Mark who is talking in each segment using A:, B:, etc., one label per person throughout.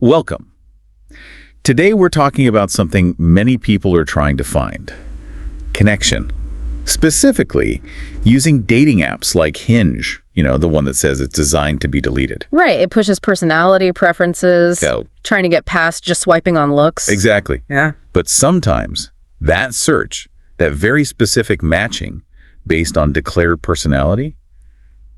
A: Welcome. Today we're talking about something many people are trying to find. Connection. Specifically, using dating apps like Hinge, the one that says it's designed to be deleted.
B: Right. It pushes personality preferences, trying to get past just swiping on looks.
A: Exactly.
B: Yeah.
A: But sometimes that search, that very specific matching based on declared personality,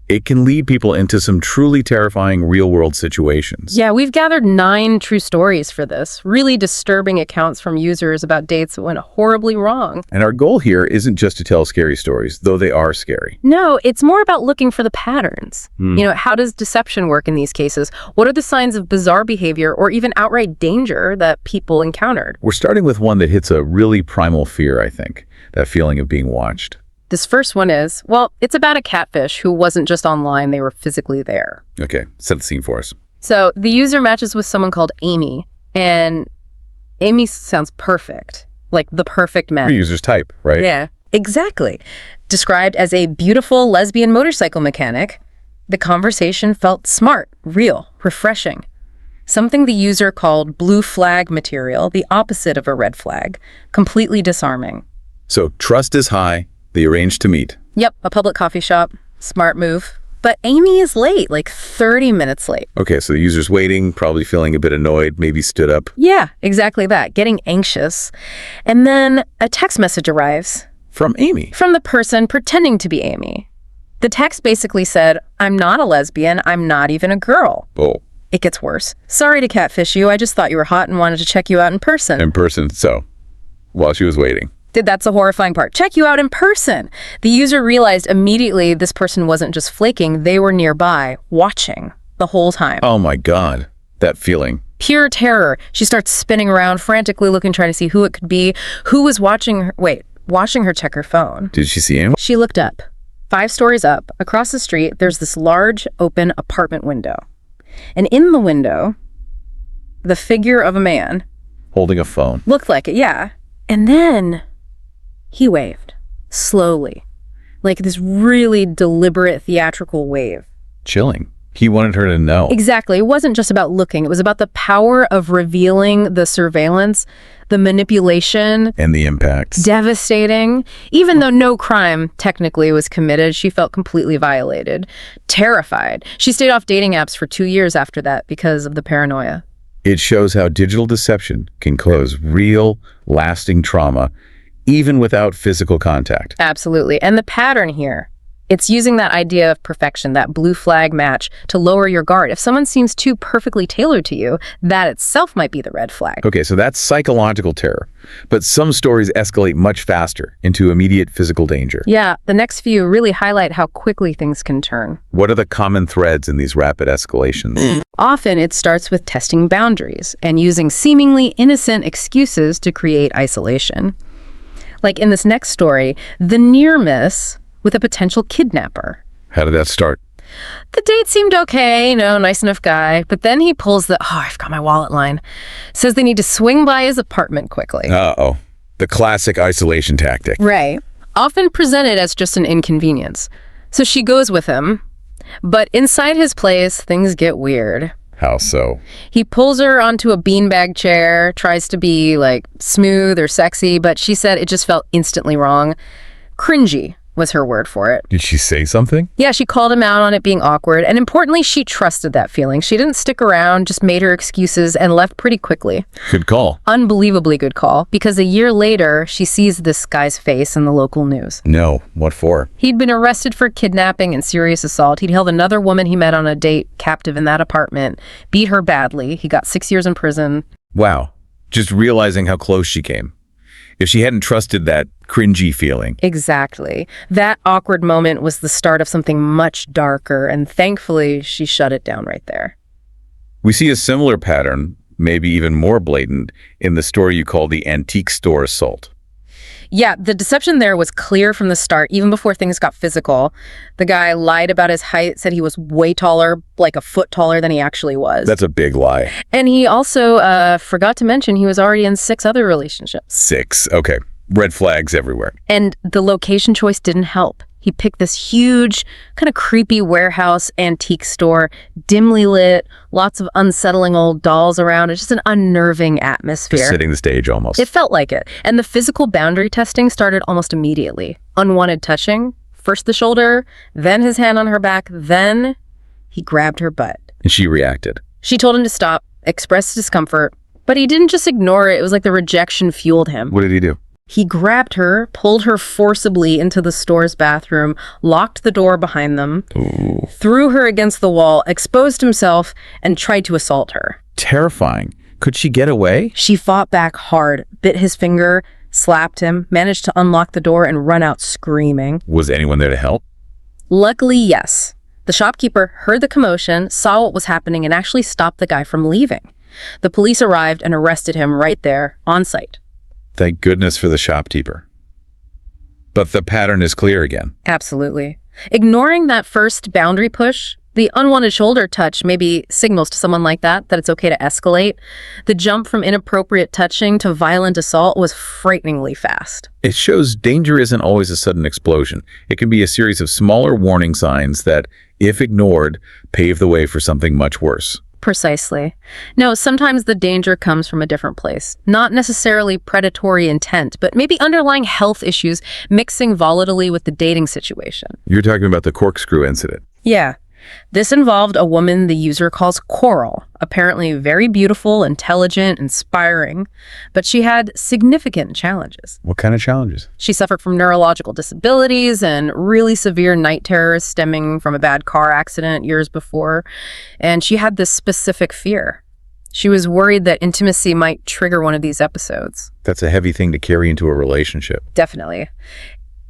A: it can lead people into some truly terrifying real-world situations.
B: Yeah, we've gathered 9 true stories for this, really disturbing accounts from users about dates that went horribly wrong.
A: And our goal here isn't just to tell scary stories, though they are scary.
B: No, it's more about looking for the patterns. How does deception work in these cases? What are the signs of bizarre behavior or even outright danger that people encountered?
A: We're starting with one that hits a really primal fear, I think, that feeling of being watched.
B: This first one is, it's about a catfish who wasn't just online, they were physically there.
A: Okay, set the scene for us.
B: So the user matches with someone called Amy, and Amy sounds perfect, like the perfect match.
A: Your user's type, right?
B: Yeah, exactly. Described as a beautiful lesbian motorcycle mechanic, the conversation felt smart, real, refreshing. Something the user called blue flag material, the opposite of a red flag, completely disarming.
A: So trust is high. They arranged to meet.
B: Yep, a public coffee shop. Smart move. But Amy is late, like 30 minutes late.
A: Okay, so the user's waiting, probably feeling a bit annoyed, maybe stood up.
B: Yeah, exactly that, getting anxious. And then a text message arrives.
A: From Amy?
B: From the person pretending to be Amy. The text basically said, "I'm not a lesbian, I'm not even a girl."
A: Oh.
B: It gets worse. "Sorry to catfish you, I just thought you were hot and wanted to check you out in person."
A: In person, so, while she was waiting.
B: That's the horrifying part. Check you out in person. The user realized immediately this person wasn't just flaking, they were nearby, watching the whole time.
A: Oh my God, that feeling.
B: Pure terror. She starts spinning around, frantically looking, trying to see who it could be, who was watching her check her phone.
A: Did she see him?
B: She looked up. 5 stories up, across the street, there's this large, open apartment window. And in the window, the figure of a man.
A: Holding a phone.
B: Looked like it, yeah. And then he waved, slowly, like this really deliberate theatrical wave.
A: Chilling. He wanted her to know.
B: Exactly. It wasn't just about looking. It was about the power of revealing the surveillance, the manipulation.
A: And the impacts.
B: Devastating. Even though no crime technically was committed, she felt completely violated, terrified. She stayed off dating apps for 2 years after that because of the paranoia.
A: It shows how digital deception can cause real, lasting trauma even without physical contact.
B: Absolutely. And the pattern here, it's using that idea of perfection, that blue flag match, to lower your guard. If someone seems too perfectly tailored to you, that itself might be the red flag.
A: Okay, so that's psychological terror. But some stories escalate much faster into immediate physical danger.
B: Yeah, the next few really highlight how quickly things can turn.
A: What are the common threads in these rapid escalations?
B: Often it starts with testing boundaries and using seemingly innocent excuses to create isolation. Like in this next story, the near miss with a potential kidnapper.
A: How did that start?
B: The date seemed okay, nice enough guy, but then he pulls I forgot my wallet line. Says they need to swing by his apartment quickly.
A: Uh-oh. The classic isolation tactic.
B: Right. Often presented as just an inconvenience. So she goes with him, but inside his place, things get weird.
A: How so?
B: He pulls her onto a beanbag chair, tries to be smooth or sexy, but she said it just felt instantly wrong. Cringy was her word for it.
A: Did she say something?
B: Yeah, she called him out on it being awkward, and importantly, she trusted that feeling. She didn't stick around, just made her excuses and left pretty quickly.
A: Good call.
B: Unbelievably good call, because a year later, she sees this guy's face in the local news.
A: No, what for?
B: He'd been arrested for kidnapping and serious assault. He'd held another woman he met on a date captive in that apartment, beat her badly. He got 6 years in prison.
A: Wow. Just realizing how close she came. If she hadn't trusted that cringy feeling.
B: Exactly. That awkward moment was the start of something much darker, and thankfully, she shut it down right there.
A: We see a similar pattern, maybe even more blatant, in the story you call the antique store assault.
B: Yeah, the deception there was clear from the start, even before things got physical. The guy lied about his height, said he was way taller, like a foot taller than he actually was.
A: That's a big lie.
B: And he also forgot to mention he was already in 6 other relationships.
A: 6, okay. Red flags everywhere.
B: And the location choice didn't help. He picked this huge, kind of creepy warehouse antique store, dimly lit, lots of unsettling old dolls around. It's just an unnerving atmosphere.
A: Just setting the stage almost.
B: It felt like it. And the physical boundary testing started almost immediately. Unwanted touching, first the shoulder, then his hand on her back, then he grabbed her butt.
A: And she reacted.
B: She told him to stop, expressed discomfort, but he didn't just ignore it. It was like the rejection fueled him.
A: What did he do?
B: He grabbed her, pulled her forcibly into the store's bathroom, locked the door behind them, threw her against the wall, exposed himself, and tried to assault her.
A: Terrifying. Could she get away?
B: She fought back hard, bit his finger, slapped him, managed to unlock the door and run out screaming.
A: Was anyone there to help?
B: Luckily, yes. The shopkeeper heard the commotion, saw what was happening, and actually stopped the guy from leaving. The police arrived and arrested him right there, on site.
A: Thank goodness for the shopkeeper. But the pattern is clear again.
B: Absolutely. Ignoring that first boundary push, the unwanted shoulder touch maybe signals to someone like that it's okay to escalate. The jump from inappropriate touching to violent assault was frighteningly fast.
A: It shows danger isn't always a sudden explosion. It can be a series of smaller warning signs that, if ignored, pave the way for something much worse.
B: Precisely. No, sometimes the danger comes from a different place. Not necessarily predatory intent, but maybe underlying health issues mixing volatilely with the dating situation.
A: You're talking about the corkscrew incident.
B: Yeah. This involved a woman the user calls Coral, apparently very beautiful, intelligent, inspiring, but she had significant challenges.
A: What kind of challenges?
B: She suffered from neurological disabilities and really severe night terrors stemming from a bad car accident years before, and she had this specific fear. She was worried that intimacy might trigger one of these episodes.
A: That's a heavy thing to carry into a relationship.
B: Definitely.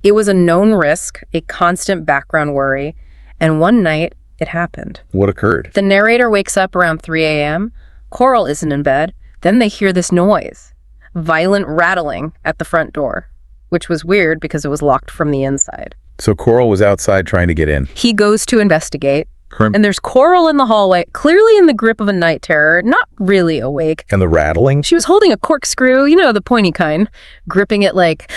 B: It was a known risk, a constant background worry, and one night, it happened.
A: What occurred?
B: The narrator wakes up around 3 a.m. Coral isn't in bed. Then they hear this noise. Violent rattling at the front door, which was weird because it was locked from the inside.
A: So Coral was outside trying to get in.
B: He goes to investigate. And there's Coral in the hallway, clearly in the grip of a night terror, not really awake.
A: And the rattling?
B: She was holding a corkscrew, the pointy kind, gripping it like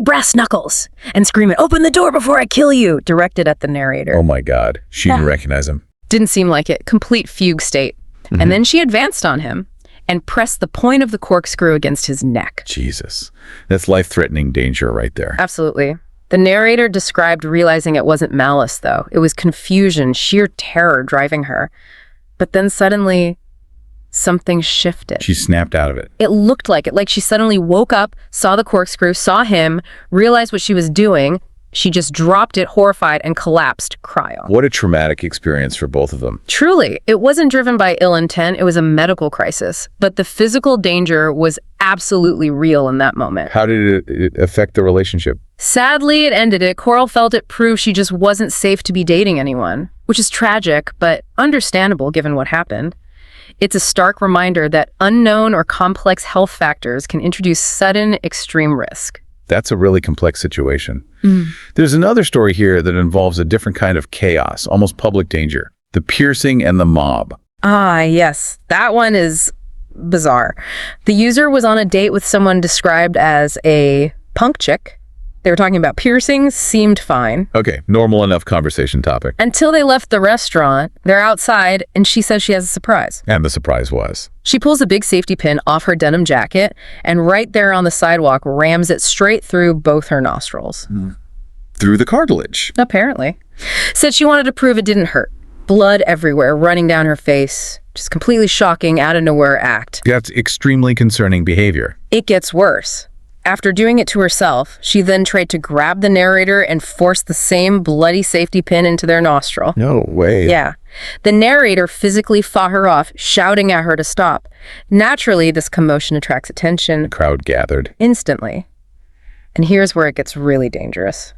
B: brass knuckles, and screaming, "Open the door before I kill you," directed at the narrator.
A: Oh my God. She didn't recognize him.
B: Didn't seem like it. Complete fugue state. And then she advanced on him and pressed the point of the corkscrew against his neck.
A: Jesus. That's life-threatening danger right there.
B: Absolutely. The narrator described realizing it wasn't malice, though. It was confusion, sheer terror driving her. But then suddenly, something shifted.
A: She snapped out of it.
B: It looked like it, like she suddenly woke up, saw the corkscrew, saw him, realized what she was doing. She just dropped it, horrified, and collapsed, cryo.
A: What a traumatic experience for both of them.
B: Truly, it wasn't driven by ill intent. It was a medical crisis. But the physical danger was absolutely real in that moment.
A: How did it affect the relationship?
B: Sadly, it ended it. Coral felt it proved she just wasn't safe to be dating anyone, which is tragic, but understandable given what happened. It's a stark reminder that unknown or complex health factors can introduce sudden, extreme risk.
A: That's a really complex situation. There's another story here that involves a different kind of chaos, almost public danger. The piercing and the mob.
B: Ah, yes. That one is bizarre. The user was on a date with someone described as a punk chick. They were talking about piercings, seemed fine.
A: Okay, normal enough conversation topic.
B: Until they left the restaurant, they're outside, and she says she has a surprise.
A: And the surprise was?
B: She pulls a big safety pin off her denim jacket, and right there on the sidewalk, rams it straight through both her nostrils.
A: Through the cartilage.
B: Apparently. Said she wanted to prove it didn't hurt. Blood everywhere, running down her face. Just completely shocking, out-of-nowhere act.
A: That's extremely concerning behavior.
B: It gets worse. After doing it to herself, she then tried to grab the narrator and force the same bloody safety pin into their nostril.
A: No way.
B: Yeah. The narrator physically fought her off, shouting at her to stop. Naturally, this commotion attracts attention.
A: The crowd gathered.
B: Instantly. And here's where it gets really dangerous.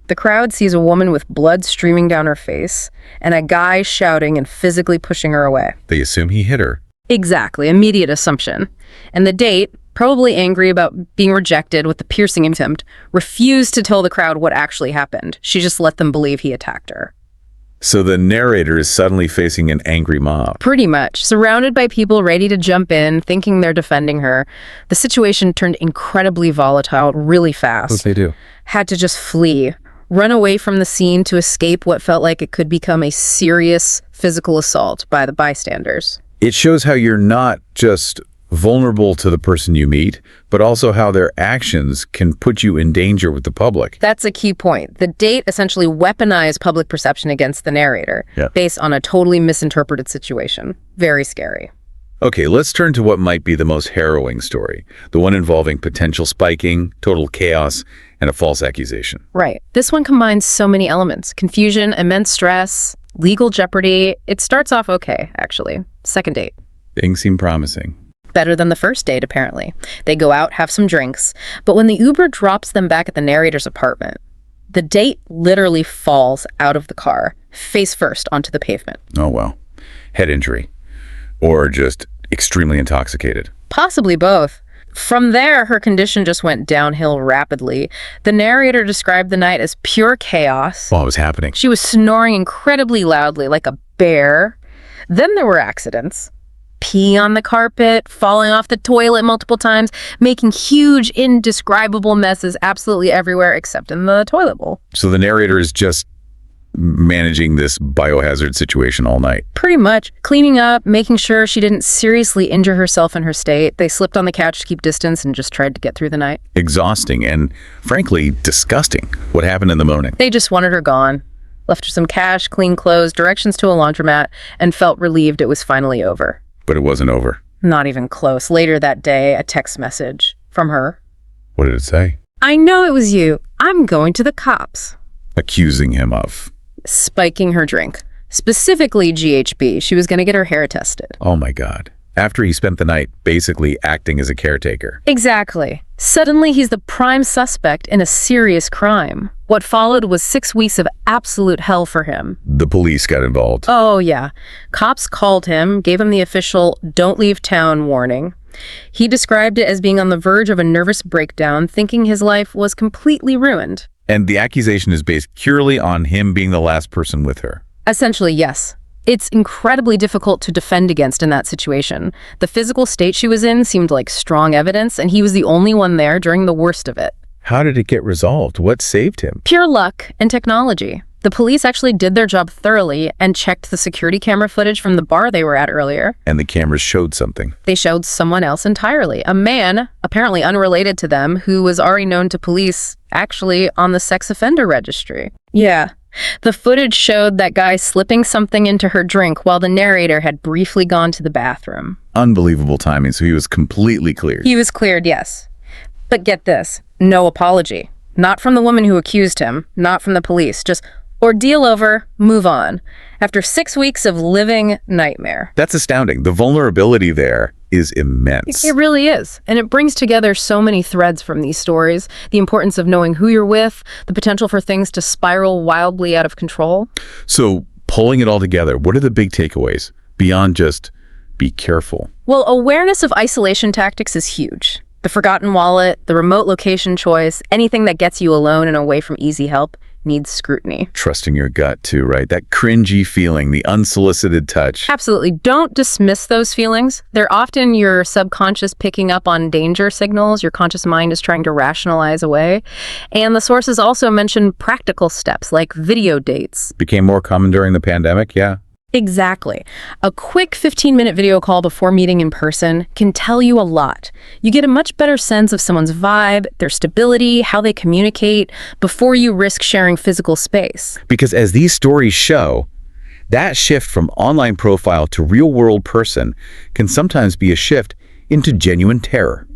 B: The crowd sees a woman with blood streaming down her face and a guy shouting and physically pushing her away.
A: They assume he hit her.
B: Exactly. Immediate assumption. And the date, probably angry about being rejected with the piercing attempt, refused to tell the crowd what actually happened. She just let them believe he attacked her.
A: So the narrator is suddenly facing an angry mob.
B: Pretty much. Surrounded by people ready to jump in, thinking they're defending her. The situation turned incredibly volatile really fast.
A: What did they do?
B: Had to just flee. run away from the scene to escape what felt like it could become a serious physical assault by the bystanders.
A: It shows how you're not just vulnerable to the person you meet, but also how their actions can put you in danger with the public.
B: That's a key point. The date essentially weaponized public perception against the narrator based on a totally misinterpreted situation. Very scary.
A: Okay, let's turn to what might be the most harrowing story, the one involving potential spiking, total chaos, and a false accusation.
B: Right. This one combines so many elements: confusion, immense stress, legal jeopardy. It starts off okay, actually. Second date.
A: Things seem promising.
B: Better than the first date, apparently. They go out, have some drinks, but when the Uber drops them back at the narrator's apartment, the date literally falls out of the car, face first onto the pavement.
A: Oh, well. Head injury. Or just extremely intoxicated.
B: Possibly both. From there, her condition just went downhill rapidly. The narrator described the night as pure chaos.
A: What was happening?
B: She was snoring incredibly loudly, like a bear. Then there were accidents. Pee on the carpet, falling off the toilet multiple times, making huge, indescribable messes absolutely everywhere except in the toilet bowl.
A: So the narrator is just managing this biohazard situation all night.
B: Pretty much. Cleaning up, making sure she didn't seriously injure herself in her state. They slipped on the couch to keep distance and just tried to get through the night.
A: Exhausting and, frankly, disgusting. What happened in the morning?
B: They just wanted her gone. Left her some cash, clean clothes, directions to a laundromat, and felt relieved it was finally over.
A: But it wasn't over.
B: Not even close. Later that day, a text message from her.
A: What did it say?
B: I know it was you. I'm going to the cops.
A: Accusing him of.
B: Spiking her drink. Specifically GHB. She was going to get her hair tested.
A: Oh my God. After he spent the night basically acting as a caretaker.
B: Exactly. Suddenly, he's the prime suspect in a serious crime. What followed was 6 weeks of absolute hell for him.
A: The police got involved.
B: Oh, yeah. Cops called him, gave him the official "don't leave town" warning. He described it as being on the verge of a nervous breakdown, thinking his life was completely ruined.
A: And the accusation is based purely on him being the last person with her.
B: Essentially, yes. It's incredibly difficult to defend against in that situation. The physical state she was in seemed like strong evidence, and he was the only one there during the worst of it.
A: How did it get resolved? What saved him?
B: Pure luck and technology. The police actually did their job thoroughly and checked the security camera footage from the bar they were at earlier.
A: And the cameras showed something.
B: They showed someone else entirely. A man, apparently unrelated to them, who was already known to police, actually on the sex offender registry. Yeah. The footage showed that guy slipping something into her drink while the narrator had briefly gone to the bathroom.
A: Unbelievable timing, so he was completely cleared.
B: He was cleared, yes. But get this, no apology. Not from the woman who accused him, not from the police, just ordeal over, move on. After 6 weeks of living nightmare.
A: That's astounding. The vulnerability there is immense.
B: It really is. And it brings together so many threads from these stories. The importance of knowing who you're with, the potential for things to spiral wildly out of control.
A: So, pulling it all together, what are the big takeaways beyond just be careful?
B: Well, awareness of isolation tactics is huge. The forgotten wallet, the remote location choice, anything that gets you alone and away from easy help needs scrutiny.
A: Trusting your gut too, right? That cringy feeling, the unsolicited touch.
B: Absolutely. Don't dismiss those feelings. They're often your subconscious picking up on danger signals your conscious mind is trying to rationalize away. And the sources also mention practical steps like video dates.
A: Became more common during the pandemic, yeah.
B: Exactly. A quick 15-minute video call before meeting in person can tell you a lot. You get a much better sense of someone's vibe, their stability, how they communicate, before you risk sharing physical space.
A: Because as these stories show, that shift from online profile to real-world person can sometimes be a shift into genuine terror,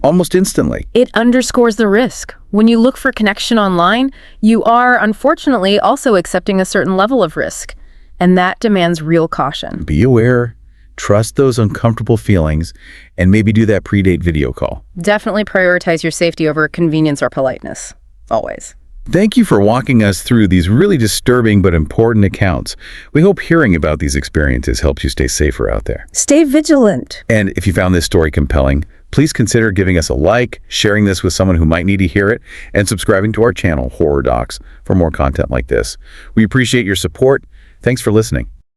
A: almost instantly.
B: It underscores the risk. When you look for connection online, you are, unfortunately, also accepting a certain level of risk. And that demands real caution.
A: Be aware, trust those uncomfortable feelings, and maybe do that pre-date video call.
B: Definitely prioritize your safety over convenience or politeness. Always.
A: Thank you for walking us through these really disturbing but important accounts. We hope hearing about these experiences helps you stay safer out there.
B: Stay vigilant.
A: And if you found this story compelling, please consider giving us a like, sharing this with someone who might need to hear it, and subscribing to our channel, Horror Docx, for more content like this. We appreciate your support. Thanks for listening.